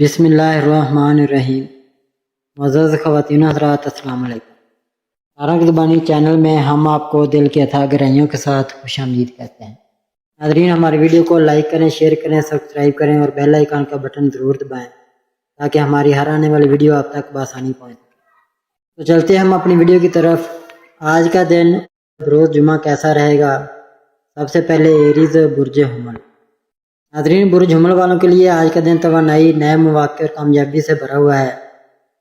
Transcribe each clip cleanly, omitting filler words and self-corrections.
بسم اللہ الرحمن الرحیم۔ معزز خواتین حضرات، السلام علیکم۔ تارک زبانی چینل میں ہم آپ کو دل کی اتھاہ گہرائیوں کے ساتھ خوش آمدید کہتے ہیں۔ ناظرین، ہماری ویڈیو کو لائک کریں، شیئر کریں، سبسکرائب کریں اور بیل آئیکن کا بٹن ضرور دبائیں تاکہ ہماری ہر آنے والی ویڈیو آپ تک بآسانی پہنچ سکے۔ تو چلتے ہیں ہم اپنی ویڈیو کی طرف۔ آج کا دن بروز جمعہ کیسا رہے گا؟ سب سے پہلے ایریز برج حمل۔ ناظرین، برج حمل والوں کے لیے آج کا دن توانائی، نئے مواقع اور کامیابی سے بھرا ہوا ہے۔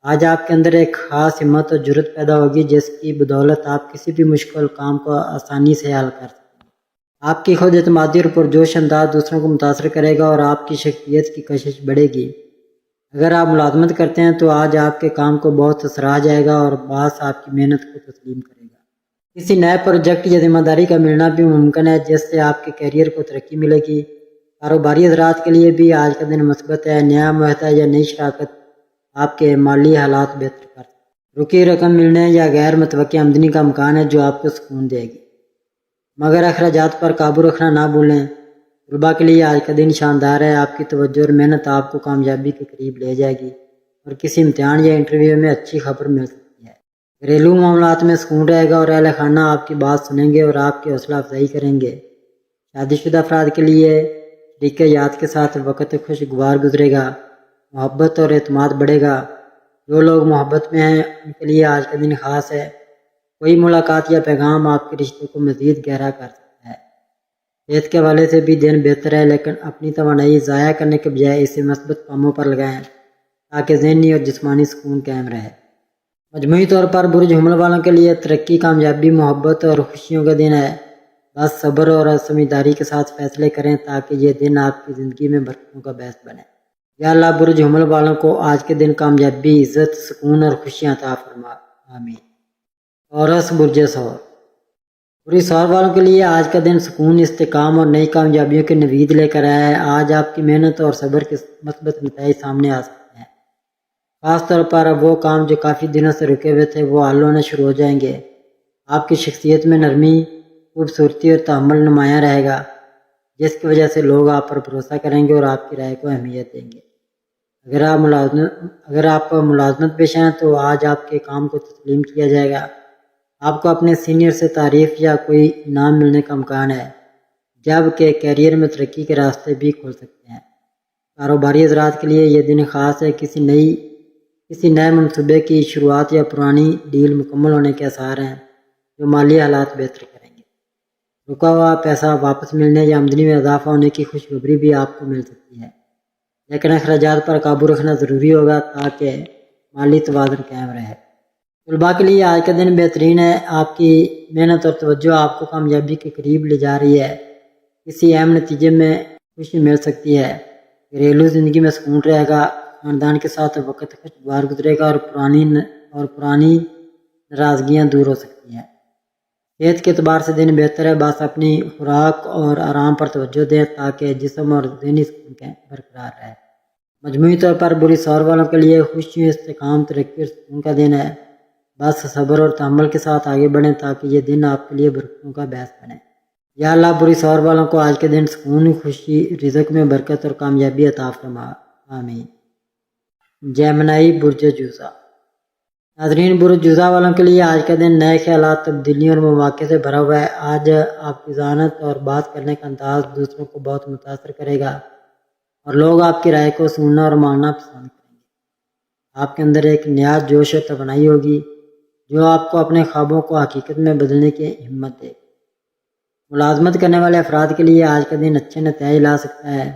آج آپ کے اندر ایک خاص ہمت اور جرت پیدا ہوگی جس کی بدولت آپ کسی بھی مشکل کام کو آسانی سے حل کر سکیں گے۔ آپ کی خود اعتمادی اور پرجوش انداز دوسروں کو متاثر کرے گا اور آپ کی شخصیت کی کشش بڑھے گی۔ اگر آپ ملازمت کرتے ہیں تو آج آپ کے کام کو بہت سراہا جائے گا اور باس آپ کی محنت کو تسلیم کرے گا۔ کسی نئے پروجیکٹ یا ذمہ داری کا ملنا بھی ممکن ہے جس سے آپ کے کیریئر کو ترقی ملے گی۔ کاروباری حضرات کے لیے بھی آج کا دن مثبت ہے۔ نیا معاہدہ یا نئی شراکت آپ کے مالی حالات بہتر کر سکتے ہیں۔ رکی رقم ملنے یا غیر متوقع آمدنی کا امکان ہے جو آپ کو سکون دے گی، مگر اخراجات پر قابو رکھنا نہ بھولیں۔ طلباء کے لیے آج کا دن شاندار ہے۔ آپ کی توجہ اور محنت آپ کو کامیابی کے قریب لے جائے گی اور کسی امتحان یا انٹرویو میں اچھی خبر مل سکتی ہے۔ گھریلو معاملات میں سکون رہے گا اور اہل خانہ آپ کی بات سنیں گے اور آپ کی حوصلہ افزائی کریں گے۔ شادی شدہ افراد کے لیے شریک یاد کے ساتھ وقت خوشگوار گزرے گا، محبت اور اعتماد بڑھے گا۔ جو لوگ محبت میں ہیں ان کے لیے آج کا دن خاص ہے۔ کوئی ملاقات یا پیغام آپ کے رشتے کو مزید گہرا کر سکتا ہے۔ صحت کے حوالے سے بھی دن بہتر ہے، لیکن اپنی توانائی ضائع کرنے کے بجائے اسے مثبت کاموں پر لگائیں تاکہ ذہنی اور جسمانی سکون قائم رہے۔ مجموعی طور پر برج حمل والوں کے لیے ترقی، کامیابی، محبت اور خوشیوں کا دن ہے۔ بس صبر اور سمجھداری کے ساتھ فیصلے کریں تاکہ یہ دن آپ کی زندگی میں برکتوں کا باعث بنے۔ یا اللہ برج حمل والوں کو آج کے دن کامیابی، عزت، سکون اور خوشیاں عطا فرما، آمین۔ تورس برج ثور۔ برج ثور والوں کے لیے آج کا دن سکون، استحکام اور نئی کامیابیوں کی نوید لے کر آیا ہے۔ آج آپ کی محنت اور صبر کے مثبت نتائج سامنے آ سکتے ہیں۔ خاص طور پر وہ کام جو کافی دنوں سے رکے ہوئے تھے وہ حل ہونا شروع ہو جائیں گے۔ آپ کی شخصیت میں نرمی، خوبصورتی اور تحمل نمایاں رہے گا جس کی وجہ سے لوگ آپ پر بھروسہ کریں گے اور آپ کی رائے کو اہمیت دیں گے۔ اگر آپ ملازمت پیشہ ہیں تو آج آپ کے کام کو تسلیم کیا جائے گا۔ آپ کو اپنے سینئر سے تعریف یا کوئی انعام ملنے کا امکان ہے، جبکہ کیریئر میں ترقی کے راستے بھی کھل سکتے ہیں۔ کاروباری حضرات کے لیے یہ دن خاص ہے۔ کسی نئے منصوبے کی شروعات یا پرانی ڈیل مکمل ہونے کے آثار ہیں جو مالی حالات بہتر کریں گے۔ رکا ہوا پیسہ واپس ملنے یا آمدنی میں اضافہ ہونے کی خوشخبری بھی آپ کو مل سکتی ہے، لیکن اخراجات پر قابو رکھنا ضروری ہوگا تاکہ مالی توازن قائم رہے۔ طلباء کے لیے آج کا دن بہترین ہے۔ آپ کی محنت اور توجہ آپ کو کامیابی کے قریب لے جا رہی ہے۔ کسی اہم نتیجے میں خوشی مل سکتی ہے۔ گھریلو زندگی میں سکون رہے گا، خاندان کے ساتھ وقت خوشگوار گزرے گا اور پرانی ناراضگیاں دور ہو سکتی ہیں۔ صحت کے اعتبار سے دن بہتر ہے۔ بس اپنی خوراک اور آرام پر توجہ دیں تاکہ جسم اور ذہنی سکون برقرار رہے۔ مجموعی طور پر برج ثور والوں کے لیے خوشی، استحکام، ترقی اور سکون کا دن ہے۔ بس صبر اور تحمل کے ساتھ آگے بڑھیں تاکہ یہ دن آپ کے لیے برکتوں کا باعث بنے۔ یا اللہ برج ثور والوں کو آج کے دن سکون، خوشی، رزق میں برکت اور کامیابی عطا فرما، آمین۔ جیمنائی برج جوزا۔ ناظرین، برج جوزا والوں کے لیے آج کا دن نئے خیالات، تبدیلیوں اور مواقع سے بھرا ہوا ہے۔ آج آپ کی ذہانت اور بات کرنے کا انداز دوسروں کو بہت متاثر کرے گا اور لوگ آپ کی رائے کو سننا اور ماننا پسند کریں گے۔ آپ کے اندر ایک نیا جوش و توانائی ہوگی جو آپ کو اپنے خوابوں کو حقیقت میں بدلنے کی ہمت دے گی۔ ملازمت کرنے والے افراد کے لیے آج کا دن اچھے نتائج لا سکتا ہے۔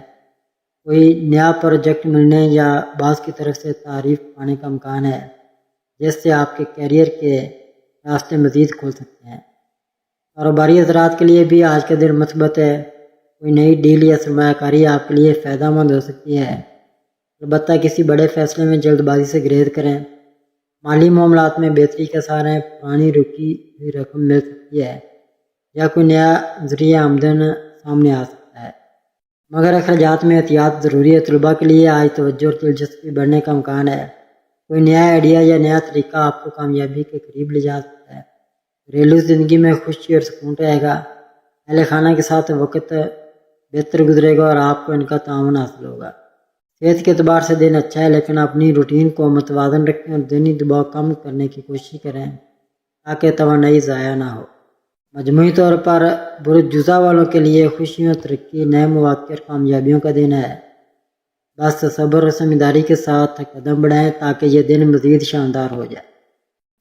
کوئی نیا پروجیکٹ ملنے یا باس کی طرف سے تعریف پانے کا امکان ہے جس سے آپ کے کیریئر کے راستے مزید کھل سکتے ہیں۔ کاروباری حضرات کے لیے بھی آج کا دن مثبت ہے۔ کوئی نئی ڈیل یا سرمایہ کاری آپ کے لیے فائدہ مند ہو سکتی ہے، البتہ کسی بڑے فیصلے میں جلد بازی سے گریز کریں۔ مالی معاملات میں بہتری کے آثار ہیں۔ پرانی رکی ہوئی رقم مل سکتی ہے یا کوئی نیا ذریعہ آمدن سامنے آ سکتا ہے، مگر اخراجات میں احتیاط ضروری ہے۔ طلباء کے لیے آج توجہ اور دلچسپی بڑھنے کا امکان ہے۔ کوئی نیا آئیڈیا یا نیا طریقہ آپ کو کامیابی کے قریب لے جا سکتا ہے۔ گھریلو زندگی میں خوشی اور سکون رہے گا۔ اہل خانہ کے ساتھ وقت بہتر گزرے گا اور آپ کو ان کا تعاون حاصل ہوگا۔ صحت کے اعتبار سے دن اچھا ہے، لیکن اپنی روٹین کو متوازن رکھیں اور ذہنی دباؤ کم کرنے کی کوشش کریں تاکہ توانائی ضائع نہ ہو۔ مجموعی طور پر برج جوزہ والوں کے لیے خوشیوں، ترقی، نئے مواقع اور کامیابیوں کا دن ہے۔ بس صبر اور سمجھداری کے ساتھ قدم بڑھائیں تاکہ یہ دن مزید شاندار ہو جائے۔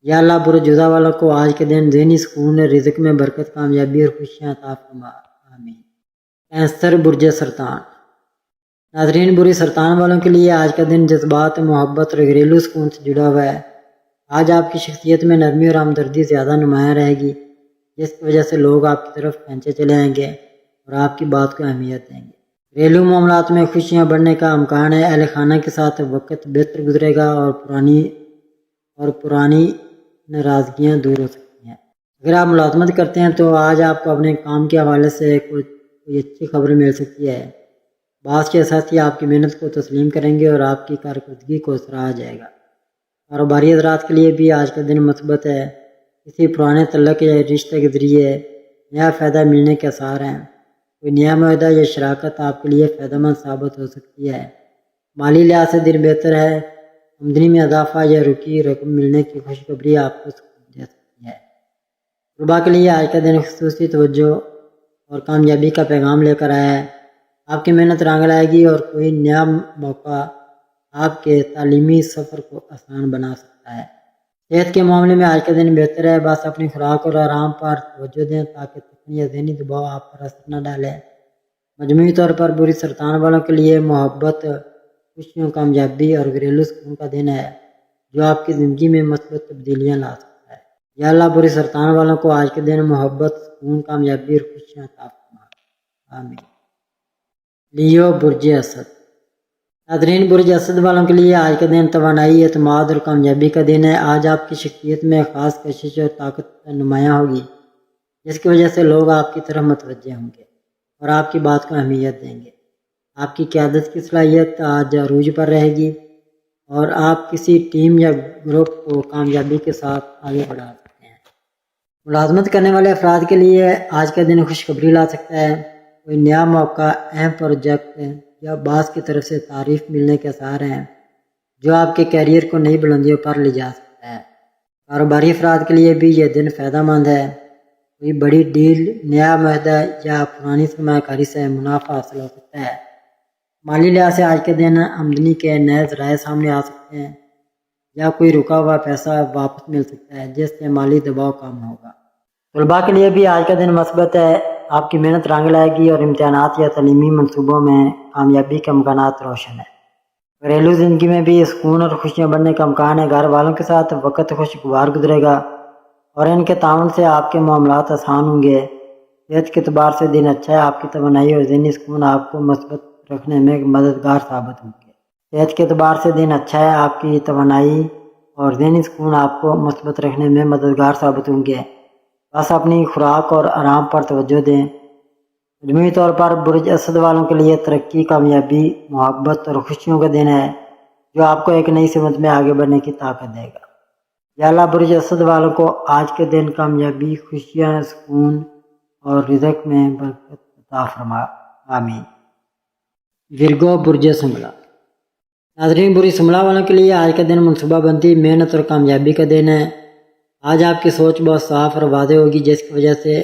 یا اللہ برج جوزہ والوں کو آج کے دن ذہنی سکون، رزق میں برکت، کامیابی اور خوشیاں عطا فرما، آمین۔ کینسر برج سرطان۔ ناظرین، برج سرطان والوں کے لیے آج کا دن جذبات، محبت اور گھریلو سکون سے جڑا ہوا ہے۔ آج آپ کی شخصیت میں نرمی اور ہمدردی زیادہ نمایاں رہے گی، جس کی وجہ سے لوگ آپ کی طرف کھینچے چلے آئیں گے اور آپ کی بات کو اہمیت دیں گے۔ گھریلو معاملات میں خوشیاں بڑھنے کا امکان ہے۔ اہل خانہ کے ساتھ وقت بہتر گزرے گا اور پرانی ناراضگیاں دور ہو سکتی ہیں۔ اگر آپ ملازمت کرتے ہیں تو آج آپ کو اپنے کام کے حوالے سے کوئی اچھی خبر مل سکتی ہے۔ بعض کے ساتھی آپ کی محنت کو تسلیم کریں گے اور آپ کی کارکردگی کو سراہا جائے گا۔ کاروباری حضرات کے لیے بھی آج کا دن مثبت ہے۔ کسی پرانے تعلق یا رشتے کے ذریعے نیا فائدہ ملنے کے آثار ہیں۔ کوئی نیا معاہدہ یا شراکت آپ کے لیے فائدہ مند ثابت ہو سکتی ہے۔ مالی لحاظ سے دن بہتر ہے۔ آمدنی میں اضافہ یا رکی رقم ملنے کی خوشخبری آپ کو سکون دے سکتی ہے۔ طلباء کے لیے آج کا دن خصوصی توجہ اور کامیابی کا پیغام لے کر آیا ہے۔ آپ کی محنت رنگ لائے گی اور کوئی نیا موقع آپ کے تعلیمی سفر کو آسان بنا سکتا ہے۔ صحت کے معاملے میں آج کا دن بہتر ہے۔ بس اپنی خوراک اور آرام پر توجہ دیں تاکہ تکلیف یا ذہنی دباؤ آپ پر اثر نہ ڈالے۔ مجموعی طور پر برج سرطان والوں کے لیے محبت، خوشیوں، کامیابی اور گھریلو سکون کا دن ہے جو آپ کی زندگی میں مثبت تبدیلیاں لا سکتا ہے۔ یا اللہ برج سرطان والوں کو آج کے دن محبت، سکون، کامیابی اور خوشیاں عطا فرما، آمین۔ لیو برج اسد۔ ناظرین، برج اسد والوں کے لیے آج کا دن توانائی، اعتماد اور کامیابی کا دن ہے۔ آج آپ کی شخصیت میں خاص کشش اور طاقت نمایاں ہوگی، جس کی وجہ سے لوگ آپ کی طرف متوجہ ہوں گے اور آپ کی بات کو اہمیت دیں گے۔ آپ کی قیادت کی صلاحیت آج عروج پر رہے گی اور آپ کسی ٹیم یا گروپ کو کامیابی کے ساتھ آگے بڑھا سکتے ہیں۔ ملازمت کرنے والے افراد کے لیے آج کا دن خوشخبری لا سکتا ہے۔ کوئی نیا موقع، اہم پروجیکٹ یا باس کی طرف سے تعریف ملنے کے آثار ہیں جو آپ کے کیریئر کو نئی بلندیوں پر لے جا سکتا ہے۔ کاروباری افراد کے لیے بھی یہ دن فائدہ مند ہے۔ کوئی بڑی ڈیل، نیا معاہدہ یا پرانی سرمایہ کاری سے منافع حاصل ہو سکتا ہے۔ مالی لحاظ سے آج کے دن آمدنی کے نئے ذرائع سامنے آ سکتے ہیں یا کوئی رکا ہوا پیسہ واپس مل سکتا ہے جس سے مالی دباؤ کم ہوگا۔ طلباء کے لیے بھی آج کا دن مثبت ہے۔ آپ کی محنت رنگ لائے گی اور امتحانات یا تعلیمی منصوبوں میں کامیابی کے امکانات روشن ہیں۔ گھریلو زندگی میں بھی سکون اور خوشیاں بڑھنے کا امکان ہے۔ گھر والوں کے ساتھ وقت خوشگوار گزرے گا اور ان کے تعاون سے آپ کے معاملات آسان ہوں گے۔ صحت کے اعتبار سے دن اچھا ہے۔ آپ کی توانائی اور ذہنی سکون آپ کو مثبت رکھنے میں مددگار ثابت ہوں گے۔ صحت کے اعتبار سے دن اچھا ہے۔ آپ کی توانائی اور ذہنی سکون آپ کو مثبت رکھنے میں مددگار ثابت ہوں گے۔ بس اپنی خوراک اور آرام پر توجہ دیں۔ مجموعی طور پر برج اسد والوں کے لیے ترقی، کامیابی، محبت اور خوشیوں کا دن ہے جو آپ کو ایک نئی سمت میں آگے بڑھنے کی طاقت دے گا۔ یا اللہ برج اسد والوں کو آج کے دن کامیابی، خوشیاں، سکون اور رزق میں برکت عطا فرما، آمین۔ ورگو برج سنبلا۔ ناظرین، برج سنبلا والوں کے لیے آج کا دن منصوبہ بندی، محنت اور کامیابی کا دن ہے۔ آج آپ کی سوچ بہت صاف اور واضح ہوگی جس کی وجہ سے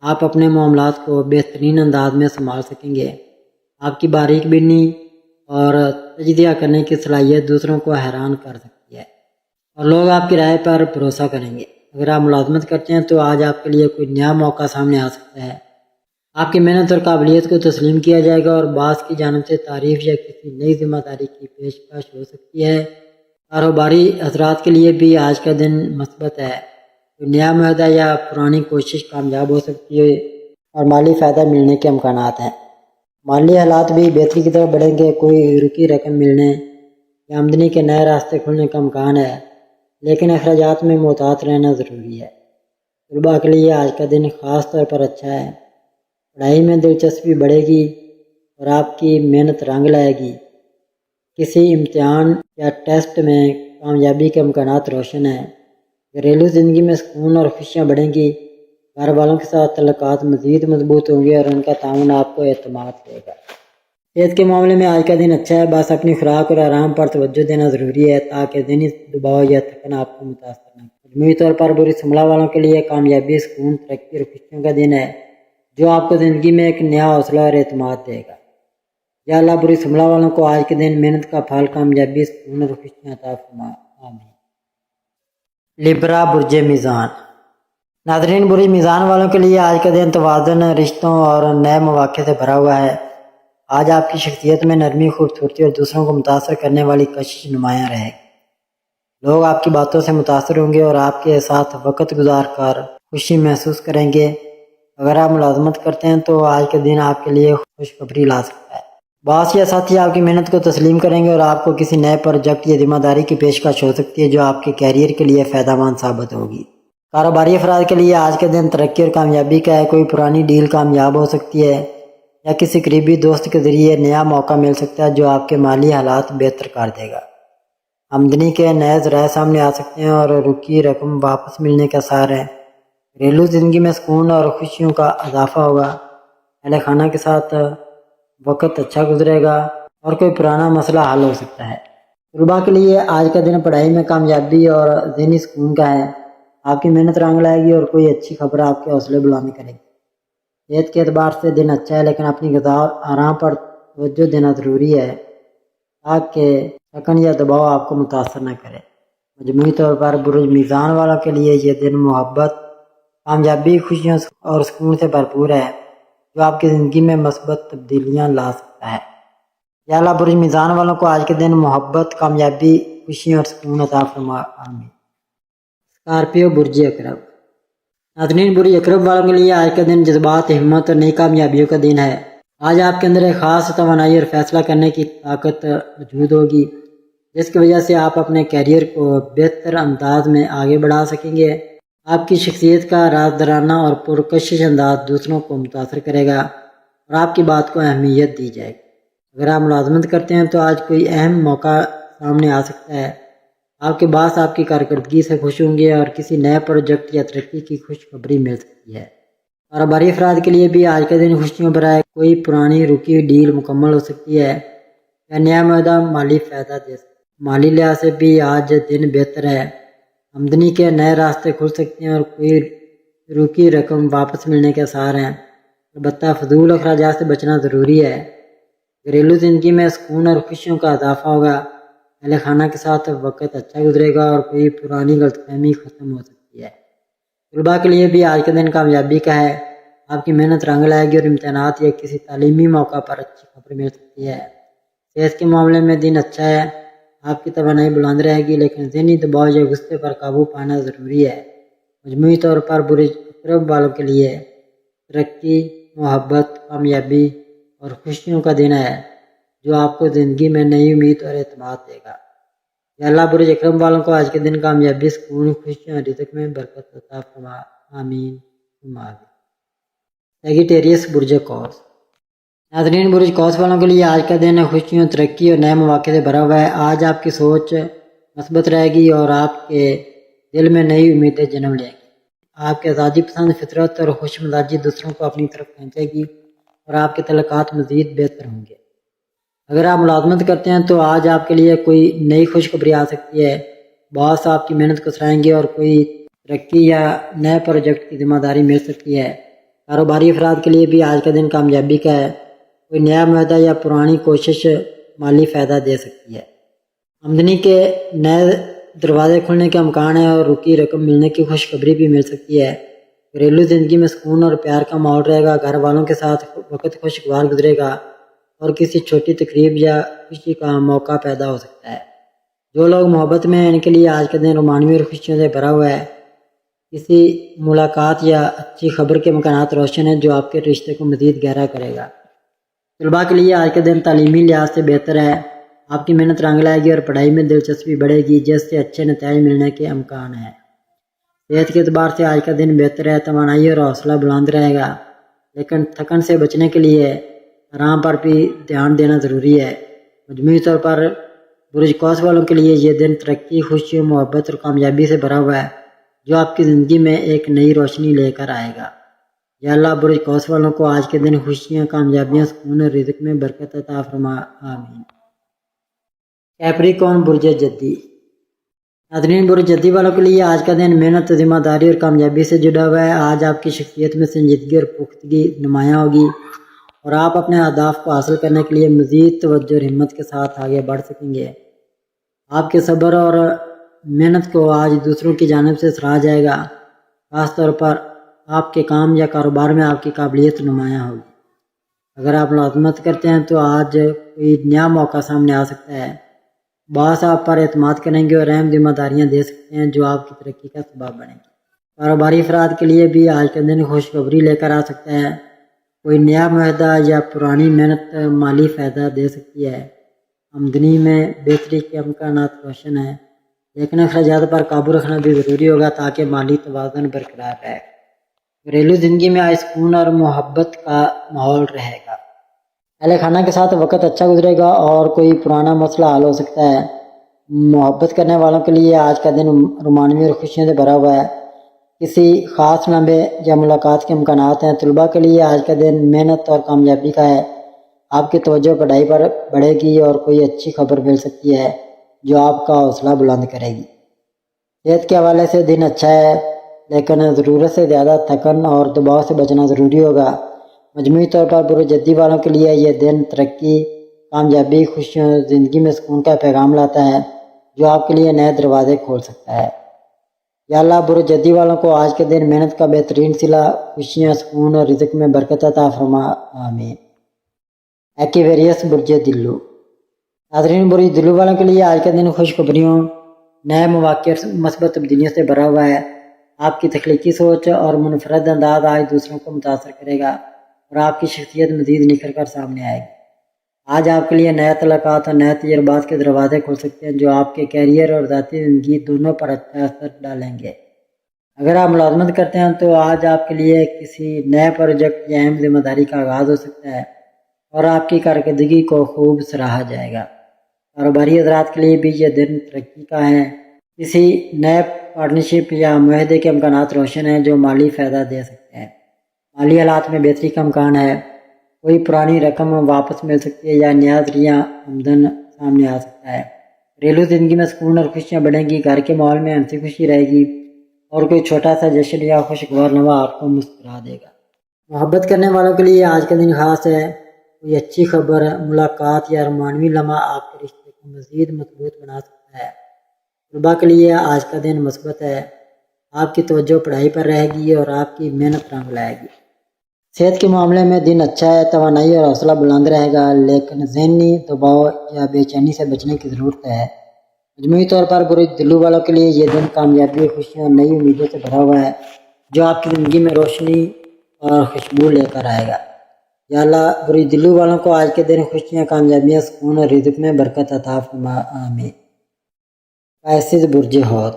آپ اپنے معاملات کو بہترین انداز میں سنبھال سکیں گے۔ آپ کی باریک بینی اور تجزیہ کرنے کی صلاحیت دوسروں کو حیران کر سکتی ہے اور لوگ آپ کی رائے پر بھروسہ کریں گے۔ اگر آپ ملازمت کرتے ہیں تو آج آپ کے لیے کوئی نیا موقع سامنے آ سکتا ہے۔ آپ کی محنت اور قابلیت کو تسلیم کیا جائے گا اور باس کی جانب سے تعریف یا کسی نئی ذمہ داری کی پیشکش ہو سکتی ہے۔ کاروباری حضرات کے لیے بھی آج کا دن مثبت ہے۔ کوئی نیا معاہدہ یا پرانی کوشش کامیاب ہو سکتی ہے اور مالی فائدہ ملنے کے امکانات ہیں۔ مالی حالات بھی بہتری کی طرف بڑھیں گے۔ کوئی رکی رقم ملنے یا آمدنی کے نئے راستے کھلنے کا امکان ہے، لیکن اخراجات میں محتاط رہنا ضروری ہے۔ طلباء کے لیے آج کا دن خاص طور پر اچھا ہے۔ پڑھائی میں دلچسپی بڑھے گی اور آپ کی محنت رنگ لائے گی۔ کسی امتحان یا ٹیسٹ میں کامیابی کے امکانات روشن ہیں۔ گھریلو زندگی میں سکون اور خوشیاں بڑھیں گی۔ گھر والوں کے ساتھ تعلقات مزید مضبوط ہوں گے اور ان کا تعاون آپ کو اعتماد دے گا۔ صحت کے معاملے میں آج کا دن اچھا ہے، بس اپنی خوراک اور آرام پر توجہ دینا ضروری ہے تاکہ ذہنی دباؤ یا تھکن آپ کو متاثر نہ کرے۔ مجموعی طور پر بری سنبھلا والوں کے لیے کامیابی، سکون، ترقی اور خوشیوں کا دن ہے جو آپ کو زندگی میں ایک نیا حوصلہ اور اعتماد دے گا۔ یا اللہ بری سنبھلا والوں کو آج کے دن محنت کا پھل، کامیابی، سکون اور خوشیاں عطا فرما، آمین۔ لبرا برج میزان۔ ناظرین، برج میزان والوں کے لیے آج کا دن توازن، رشتوں اور نئے مواقع سے بھرا ہوا ہے۔ آج آپ کی شخصیت میں نرمی، خوبصورتی اور دوسروں کو متاثر کرنے والی کشش نمایاں رہے گی۔ لوگ آپ کی باتوں سے متاثر ہوں گے اور آپ کے ساتھ وقت گزار کر خوشی محسوس کریں گے۔ اگر آپ ملازمت کرتے ہیں تو آج کا دن آپ کے لیے خوشخبری لا سکتا ہے۔ باس یا ساتھی آپ کی محنت کو تسلیم کریں گے اور آپ کو کسی نئے پروجیکٹ یا ذمہ داری کی پیشکش ہو سکتی ہے جو آپ کے کیریئر کے لیے فائدہ مند ثابت ہوگی۔ کاروباری افراد کے لیے آج کا دن ترقی اور کامیابی کا ہے۔ کوئی پرانی ڈیل کامیاب ہو سکتی ہے یا کسی قریبی دوست کے ذریعے نیا موقع مل سکتا ہے جو آپ کے مالی حالات بہتر کر دے گا۔ آمدنی کے نئے ذرائع سامنے آ سکتے ہیں اور رکی رقم واپس ملنے کے آثار ہیں۔ گھریلو زندگی میں سکون اور خوشیوں کا اضافہ ہوگا۔ اہل خانہ کے ساتھ وقت اچھا گزرے گا اور کوئی پرانا مسئلہ حل ہو سکتا ہے۔ طلباء کے لیے آج کا دن پڑھائی میں کامیابی اور ذہنی سکون کا ہے۔ آپ کی محنت رنگ لائے گی اور کوئی اچھی خبر آپ کے حوصلے بلند کرے گی۔ صحت کے اعتبار سے دن اچھا ہے، لیکن اپنی غذا اور آرام پر توجہ دینا ضروری ہے تاکہ تھکن یا دباؤ آپ کو متاثر نہ کرے۔ مجموعی طور پر برج میزان والوں کے لیے یہ دن محبت، کامیابی، خوشیوں اور سکون سے بھرپور ہے جو آپ کی زندگی میں مثبت تبدیلیاں لا سکتا ہے۔ یا اللہ برج میزان والوں کو آج کے دن محبت، کامیابی، خوشیاں اور سکون عطا فرما، آمین۔ اسکارپیو برج اقرب۔ ناظرین، برج اقرب والوں کے لیے آج کا دن جذبات، ہمت اور نئی کامیابیوں کا دن ہے۔ آج آپ کے اندر ایک خاص توانائی اور فیصلہ کرنے کی طاقت موجود ہوگی جس کی وجہ سے آپ اپنے کیریئر کو بہتر انداز میں آگے بڑھا سکیں گے۔ آپ کی شخصیت کا رازدارانہ اور پرکشش انداز دوسروں کو متاثر کرے گا اور آپ کی بات کو اہمیت دی جائے گی۔ اگر آپ ملازمت کرتے ہیں تو آج کوئی اہم موقع سامنے آ سکتا ہے۔ آپ کے باس آپ کی کارکردگی سے خوش ہوں گے اور کسی نئے پروجیکٹ یا ترقی کی خوشخبری مل سکتی ہے۔ کاروباری افراد کے لیے بھی آج کا دن خوشیوں بھرا ہے۔ کوئی پرانی رکی ڈیل مکمل ہو سکتی ہے یا نیا معاہدہ مالی فائدہ دے سکتا ہے۔ مالی لحاظ سے بھی آج دن بہتر ہے۔ آمدنی کے نئے راستے کھل سکتے ہیں اور کوئی رکی رقم واپس ملنے کے آثار ہیں۔ البتہ فضول اخراجات سے بچنا ضروری ہے۔ گھریلو زندگی میں سکون اور خوشیوں کا اضافہ ہوگا۔ اہل خانہ کے ساتھ وقت اچھا گزرے گا اور کوئی پرانی غلط فہمی ختم ہو سکتی ہے۔ طلباء کے لیے بھی آج کا دن کامیابی کا ہے۔ آپ کی محنت رنگ لائے گی اور امتحانات یا کسی تعلیمی موقع پر اچھی خبر مل سکتی ہے۔ صحت کے معاملے میں دن اچھا ہے۔ آپ کی توانائی بلند رہے گی، لیکن ذہنی دباؤ یا غصے پر قابو پانا ضروری ہے۔ مجموعی طور پر برج اقرب والوں کے لیے ترقی، محبت، کامیابی اور خوشیوں کا دن ہے جو آپ کو زندگی میں نئی امید اور اعتماد دے گا۔ یا اللہ برج اقرب والوں کو آج کے دن کامیابی، سکون، خوشیوں اور رزق میں برکت عطا فرما، آمین ثم آمین۔ سیگیٹیریس برج قوس۔ ناظرین، برج قوس والوں کے لیے آج کا دن خوشیوں، ترقی اور نئے مواقع سے بھرا ہوا ہے۔ آج آپ کی سوچ مثبت رہے گی اور آپ کے دل میں نئی امیدیں جنم لیں گی۔ آپ کے آزادی پسند فطرت اور خوش مزاجی دوسروں کو اپنی طرف کھینچے گی اور آپ کے تعلقات مزید بہتر ہوں گے۔ اگر آپ ملازمت کرتے ہیں تو آج آپ کے لیے کوئی نئی خوشخبری آ سکتی ہے۔ باس آپ کی محنت کو سراہیں گے اور کوئی ترقی یا نئے پروجیکٹ کی ذمہ داری مل سکتی ہے۔ کاروباری افراد کے لیے بھی آج کا دن کامیابی کا ہے۔ کوئی نیا معاہدہ یا پرانی کوشش مالی فائدہ دے سکتی ہے۔ آمدنی کے نئے دروازے کھلنے کے امکان ہیں اور رکی رقم ملنے کی خوشخبری بھی مل سکتی ہے۔ گھریلو زندگی میں سکون اور پیار کا ماحول رہے گا۔ گھر والوں کے ساتھ وقت خوشگوار گزرے گا اور کسی چھوٹی تقریب یا خوشی کا موقع پیدا ہو سکتا ہے۔ جو لوگ محبت میں ہیں ان کے لیے آج کا دن رومانوی اور خوشیوں سے بھرا ہوا ہے۔ کسی ملاقات یا اچھی خبر کے امکانات روشن ہیں جو آپ کے رشتے کو مزید گہرا کرے گا۔ طلباء کے لیے آج کا دن تعلیمی لحاظ سے بہتر ہے۔ آپ کی محنت رنگ لائے گی اور پڑھائی میں دلچسپی بڑھے گی جس سے اچھے نتائج ملنے کے امکان ہیں۔ صحت کے اعتبار سے آج کا دن بہتر ہے۔ توانائی اور حوصلہ بلند رہے گا، لیکن تھکن سے بچنے کے لیے آرام پر بھی دھیان دینا ضروری ہے۔ مجموعی طور پر برج قوس والوں کے لیے یہ دن ترقی، خوشیوں، محبت اور کامیابی سے بھرا ہوا ہے جو آپ کی زندگی میں ایک نئی روشنی لے کر آئے گا۔ یا اللہ برج قوس والوں کو آج کے دن خوشیاں، کامیابیاں، سکون اور رزق میں برکت عطا فرما، آمین۔ کیپریکون برج جدی۔ ناظرین، برج جدی والوں کے لیے آج کا دن محنت، ذمہ داری اور کامیابی سے جڑا ہوا ہے۔ آج آپ کی شخصیت میں سنجیدگی اور پختگی نمایاں ہوگی اور آپ اپنے اہداف کو حاصل کرنے کے لیے مزید توجہ اور ہمت کے ساتھ آگے بڑھ سکیں گے۔ آپ کے صبر اور محنت کو آج دوسروں کی جانب سے سراہا جائے گا، خاص طور پر آپ کے کام یا کاروبار میں آپ کی قابلیت نمایاں ہوگی۔ اگر آپ ملازمت کرتے ہیں تو آج کوئی نیا موقع سامنے آ سکتا ہے۔ باس آپ پر اعتماد کریں گے اور اہم ذمہ داریاں دے سکتے ہیں جو آپ کی ترقی کا سبب بنے گی۔ کاروباری افراد کے لیے بھی آج کا دن خوشخبری لے کر آ سکتا ہے۔ کوئی نیا معاہدہ یا پرانی محنت مالی فائدہ دے سکتی ہے۔ آمدنی میں بہتری کے امکانات روشن ہیں، لیکن اخراجات پر قابو رکھنا بھی ضروری ہوگا تاکہ مالی توازن برقرار رہے۔ گھریلو زندگی میں آج سکون اور محبت کا ماحول رہے گا۔ اہل خانہ کے ساتھ وقت اچھا گزرے گا اور کوئی پرانا مسئلہ حل ہو سکتا ہے۔ محبت کرنے والوں کے لیے آج کا دن رومانوی اور خوشیوں سے بھرا ہوا ہے۔ کسی خاص لمحے یا ملاقات کے امکانات ہیں۔ طلباء کے لیے آج کا دن محنت اور کامیابی کا ہے۔ آپ کی توجہ پڑھائی پر بڑھے گی اور کوئی اچھی خبر مل سکتی ہے جو آپ کا حوصلہ بلند کرے گی۔ صحت کے حوالے سے دن اچھا ہے، لیکن ضرورت سے زیادہ تھکن اور دباؤ سے بچنا ضروری ہوگا۔ مجموعی طور پر برج جدی والوں کے لیے یہ دن ترقی، کامیابی، خوشیوں، زندگی میں سکون کا پیغام لاتا ہے جو آپ کے لیے نئے دروازے کھول سکتا ہے۔ یا اللہ برج جدی والوں کو آج کے دن محنت کا بہترین صلہ، خوشیاں، سکون اور رزق میں برکت عطا فرما، آمین۔ ایکویریس برج دلو۔ ناظرین، برج دلو والوں کے لیے آج کا دن خوشخبریوں، نئے مواقع اور مثبت تبدیلیوں سے بھرا ہوا ہے۔ آپ کی تخلیقی سوچ اور منفرد انداز آج دوسروں کو متاثر کرے گا اور آپ کی شخصیت مزید نکھر کر سامنے آئے گی۔ آج آپ کے لیے نئے تعلقات اور نئے تجربات کے دروازے کھل سکتے ہیں جو آپ کے کیریئر اور ذاتی زندگی دونوں پر اچھا اثر ڈالیں گے۔ اگر آپ ملازمت کرتے ہیں تو آج آپ کے لیے کسی نئے پروجیکٹ یا اہم ذمہ داری کا آغاز ہو سکتا ہے اور آپ کی کارکردگی کو خوب سراہا جائے گا۔ کاروباری حضرات کے لیے بھی یہ دن ترقی کا ہے۔ کسی نئے پارٹنرشپ یا معاہدے کے امکانات روشن ہیں جو مالی فائدہ دے سکتے ہیں۔ مالی حالات میں بہتری کا امکان ہے۔ کوئی پرانی رقم واپس مل سکتی ہے یا نیا ذریعہ آمدن سامنے آ سکتا ہے۔ گھریلو زندگی میں سکون اور خوشیاں بڑھیں گی۔ گھر کے ماحول میں ہنسی خوشی رہے گی اور کوئی چھوٹا سا جشن یا خوشگوار لمحہ آپ کو مسکرا دے گا۔ محبت کرنے والوں کے لیے آج کا دن خاص ہے۔ کوئی اچھی خبر، ملاقات یا رومانوی لمحہ آپ کے رشتے کو مزید مضبوط بنا سکتا ہے۔ طلباء کے لیے آج کا دن مثبت ہے۔ آپ کی توجہ پڑھائی پر رہے گی اور آپ کی محنت رنگ لائے گی۔ صحت کے معاملے میں دن اچھا ہے۔ توانائی اور حوصلہ بلند رہے گا، لیکن ذہنی دباؤ یا بے چینی سے بچنے کی ضرورت ہے۔ مجموعی طور پر برج دلو والوں کے لیے یہ دن کامیابی، خوشیوں اور نئی امیدوں سے بھرا ہوا ہے جو آپ کی زندگی میں روشنی اور خوشبو لے کر آئے گا۔ یا اللہ برج دلو والوں کو آج کے دن خوشیاں، کامیابیاں، سکون اور رزق میں برکت عطا فرما، آمین۔ قیس برج حوت۔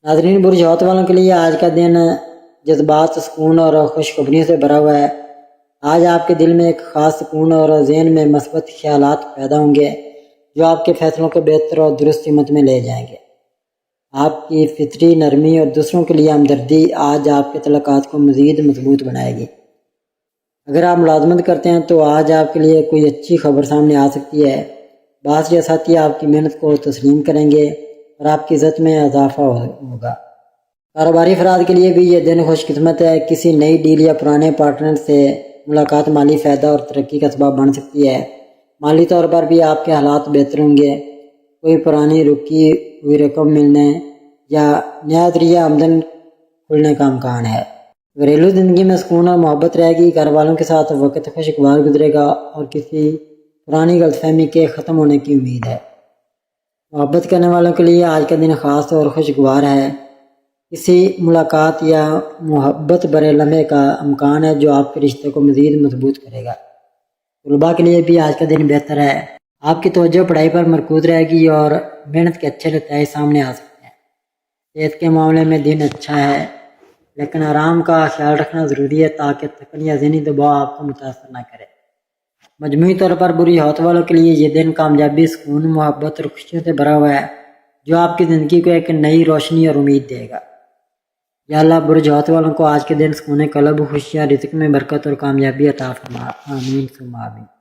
ناظرین، برج حوت والوں کے لیے آج کا دن جذبات، سکون اور خوشخبریوں سے بھرا ہوا ہے۔ آج آپ کے دل میں ایک خاص سکون اور ذہن میں مثبت خیالات پیدا ہوں گے جو آپ کے فیصلوں کو بہتر اور درست سمت میں لے جائیں گے۔ آپ کی فطری نرمی اور دوسروں کے لیے ہمدردی آج آپ کے تعلقات کو مزید مضبوط بنائے گی۔ اگر آپ ملازمت کرتے ہیں تو آج آپ کے لیے کوئی اچھی خبر سامنے آ سکتی ہے۔ باس یا ساتھی آپ کی محنت کو تسلیم کریں گے اور آپ کی عزت میں اضافہ ہوگا۔ کاروباری افراد کے لیے بھی یہ دن خوش قسمت ہے۔ کسی نئی ڈیل یا پرانے پارٹنر سے ملاقات مالی فائدہ اور ترقی کا سبب بن سکتی ہے۔ مالی طور پر بھی آپ کے حالات بہتر ہوں گے۔ کوئی پرانی رکی ہوئی رقم ملنے یا نیا ذریعہ آمدن کھلنے کا امکان ہے۔ گھریلو زندگی میں سکون اور محبت رہے گی۔ گھر والوں کے ساتھ وقت خوشگوار گزرے گا اور کسی پرانی غلط فہمی کے ختم ہونے کی امید ہے۔ محبت کرنے والوں کے لیے آج کا دن خاص اور خوشگوار ہے۔ کسی ملاقات یا محبت بھرے لمحے کا امکان ہے جو آپ کے رشتے کو مزید مضبوط کرے گا۔ طلباء کے لیے بھی آج کا دن بہتر ہے۔ آپ کی توجہ پڑھائی پر مرکوز رہے گی اور محنت کے اچھے نتائج سامنے آ سکتے ہیں۔ صحت کے معاملے میں دن اچھا ہے، لیکن آرام کا خیال رکھنا ضروری ہے تاکہ تھکن یا ذہنی دباؤ آپ کو متاثر نہ کرے۔ مجموعی طور پر برج حوت والوں کے لیے یہ دن کامیابی، سکون، محبت اور خوشیوں سے بھرا ہوا ہے جو آپ کی زندگی کو ایک نئی روشنی اور امید دے گا۔ یا اللہ برج ہاتھ والوں کو آج کے دن سکون قلب، خوشیاں، رزق میں برکت اور کامیابی عطا فرما، آمین ثم آمین۔